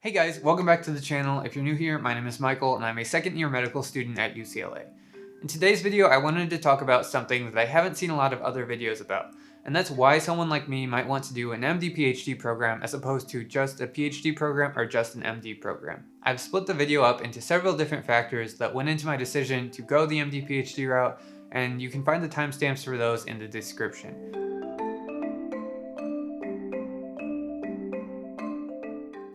Hey guys, welcome back to the channel. If you're new here, my name is Michael and I'm a second year medical student at UCLA. In today's video, I wanted to talk about something that I haven't seen a lot of other videos about, and that's why someone like me might want to do an MD PhD program as opposed to just a PhD program or just an MD program. I've split the video up into several different factors that went into my decision to go the MD PhD route, and you can find the timestamps for those in the description.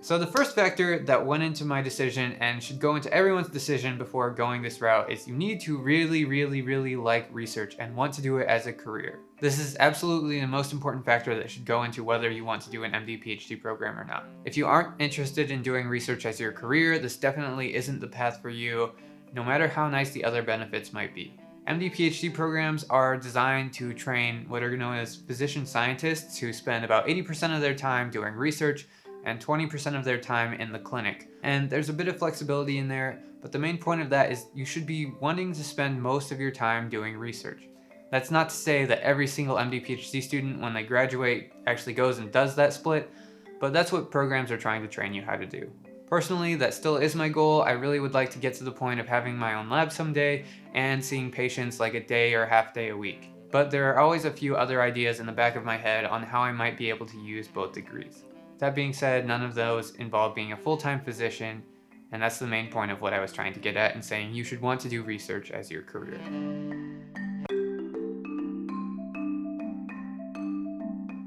So the first factor that went into my decision and should go into everyone's decision before going this route is you need to really like research and want to do it as a career. This is absolutely the most important factor that should go into whether you want to do an MD PhD program or not. If you aren't interested in doing research as your career, this definitely isn't the path for you, no matter how nice the other benefits might be. MD PhD programs are designed to train what are known as physician scientists who spend about 80% of their time doing research and 20% of their time in the clinic. And there's a bit of flexibility in there, but the main point of that is you should be wanting to spend most of your time doing research. That's not to say that every single MD PhD student when they graduate actually goes and does that split, but that's what programs are trying to train you how to do. Personally, that still is my goal. I really would like to get to the point of having my own lab someday and seeing patients like a day or half day a week. But there are always a few other ideas in the back of my head on how I might be able to use both degrees. That being said, none of those involve being a full-time physician, and that's the main point of what I was trying to get at in saying you should want to do research as your career.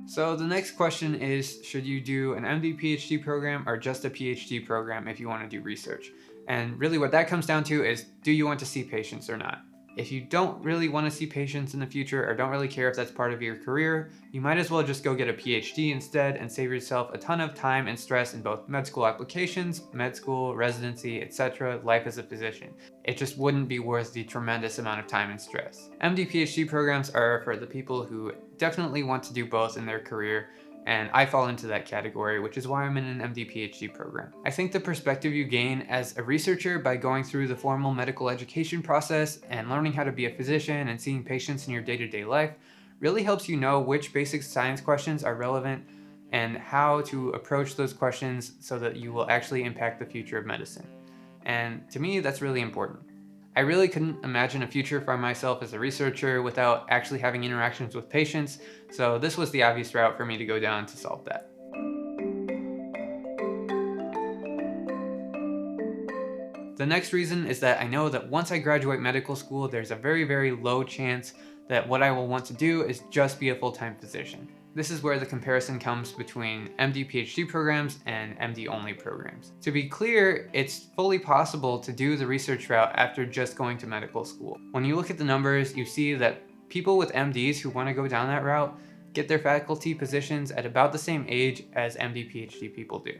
So the next question is, should you do an MD PhD program or just a PhD program if you want to do research? And really what that comes down to is, do you want to see patients or not? If you don't really want to see patients in the future or don't really care if that's part of your career, you might as well just go get a PhD instead and save yourself a ton of time and stress in both med school applications, med school, residency, etc., life as a physician. It just wouldn't be worth the tremendous amount of time and stress. MD PhD programs are for the people who definitely want to do both in their career, and I fall into that category, which is why I'm in an MD PhD program. I think the perspective you gain as a researcher by going through the formal medical education process and learning how to be a physician and seeing patients in your day-to-day life really helps you know which basic science questions are relevant and how to approach those questions so that you will actually impact the future of medicine. And to me, that's really important. I really couldn't imagine a future for myself as a researcher without actually having interactions with patients, so this was the obvious route for me to go down to solve that. The next reason is that I know that once I graduate medical school, there's a very low chance that what I will want to do is just be a full-time physician. This is where the comparison comes between MD PhD programs and MD only programs. To be clear, it's fully possible to do the research route after just going to medical school. When you look at the numbers, you see that people with MDs who want to go down that route get their faculty positions at about the same age as MD PhD people do.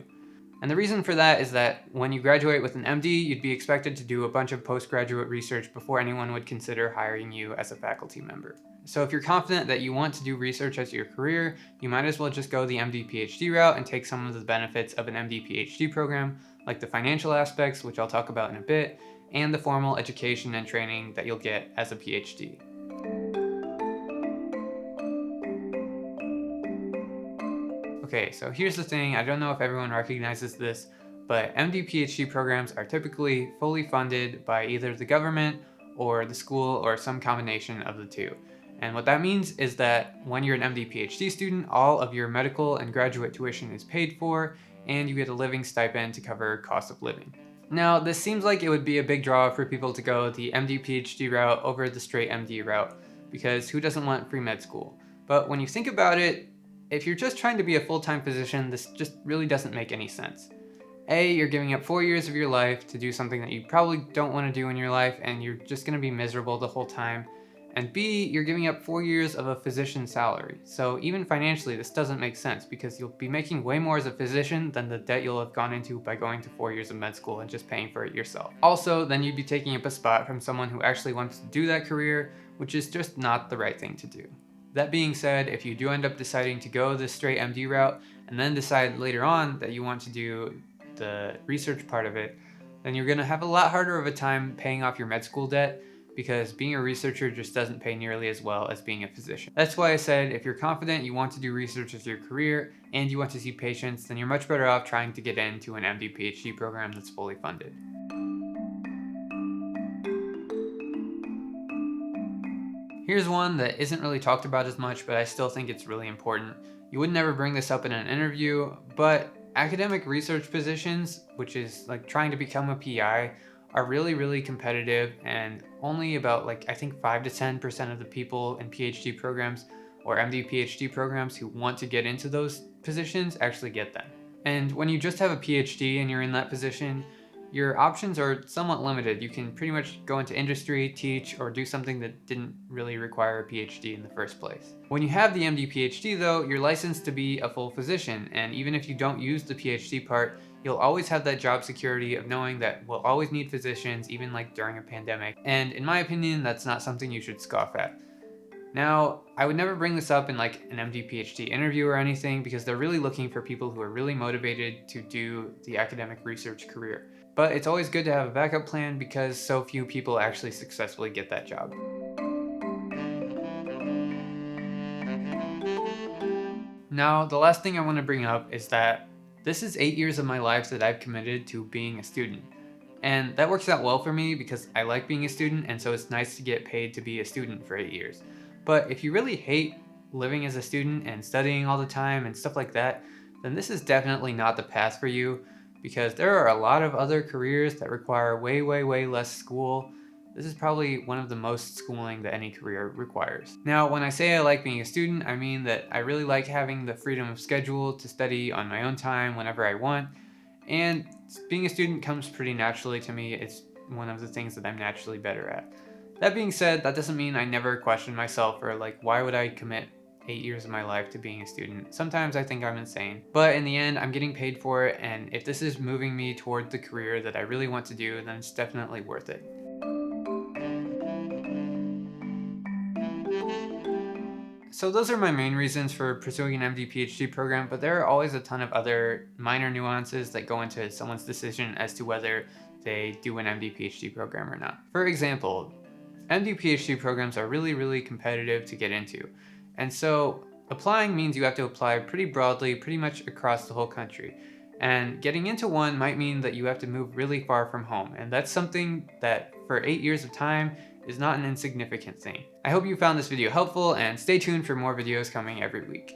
And the reason for that is that when you graduate with an MD, you'd be expected to do a bunch of postgraduate research before anyone would consider hiring you as a faculty member. So if you're confident that you want to do research as your career, you might as well just go the MD PhD route and take some of the benefits of an MD PhD program, like the financial aspects, which I'll talk about in a bit, and the formal education and training that you'll get as a PhD. Okay, so here's the thing, I don't know if everyone recognizes this, but MD PhD programs are typically fully funded by either the government or the school or some combination of the two. And what that means is that when you're an MD PhD student, all of your medical and graduate tuition is paid for, and you get a living stipend to cover cost of living. Now, this seems like it would be a big draw for people to go the MD PhD route over the straight MD route, because who doesn't want free med school? But when you think about it, if you're just trying to be a full-time physician, this just really doesn't make any sense. A, you're giving up 4 years of your life to do something that you probably don't want to do in your life, and you're just going to be miserable the whole time. And B, you're giving up 4 years of a physician's salary. So even financially, this doesn't make sense because you'll be making way more as a physician than the debt you'll have gone into by going to 4 years of med school and just paying for it yourself. Also, then you'd be taking up a spot from someone who actually wants to do that career, which is just not the right thing to do. That being said, if you do end up deciding to go the straight MD route and then decide later on that you want to do the research part of it, then you're going to have a lot harder of a time paying off your med school debt because being a researcher just doesn't pay nearly as well as being a physician. That's why I said if you're confident you want to do research as your career and you want to see patients, then you're much better off trying to get into an MD PhD program that's fully funded. Here's one that isn't really talked about as much, but I still think it's really important. You would never bring this up in an interview, but academic research positions, which is like trying to become a PI, are really competitive, and only about I think 5 to 10% of the people in PhD programs or MD PhD programs who want to get into those positions actually get them. And when you just have a PhD and you're in that position, your options are somewhat limited. You can pretty much go into industry, teach, or do something that didn't really require a PhD in the first place. When you have the MD PhD though, you're licensed to be a full physician, and even if you don't use the PhD part, you'll always have that job security of knowing that we'll always need physicians, even during a pandemic. And in my opinion, that's not something you should scoff at. Now, I would never bring this up in an MD PhD interview or anything, because they're really looking for people who are really motivated to do the academic research career. But it's always good to have a backup plan because so few people actually successfully get that job. Now, the last thing I want to bring up is that this is 8 years of my life that I've committed to being a student. And that works out well for me because I like being a student, and so it's nice to get paid to be a student for 8 years. But if you really hate living as a student and studying all the time and stuff like that, then this is definitely not the path for you, because there are a lot of other careers that require way less school. This is probably one of the most schooling that any career requires. Now, when I say I like being a student, I mean that I really like having the freedom of schedule to study on my own time whenever I want. And being a student comes pretty naturally to me. It's one of the things that I'm naturally better at. That being said, that doesn't mean I never question myself or why would I commit 8 years of my life to being a student. Sometimes I think I'm insane, but in the end, I'm getting paid for it, and if this is moving me toward the career that I really want to do, then it's definitely worth it. So those are my main reasons for pursuing an MD PhD program, but there are always a ton of other minor nuances that go into someone's decision as to whether they do an MD PhD program or not. For example, MD PhD programs are really competitive to get into. And so applying means you have to apply pretty broadly, pretty much across the whole country. And getting into one might mean that you have to move really far from home. And that's something that for 8 years of time is not an insignificant thing. I hope you found this video helpful, and stay tuned for more videos coming every week.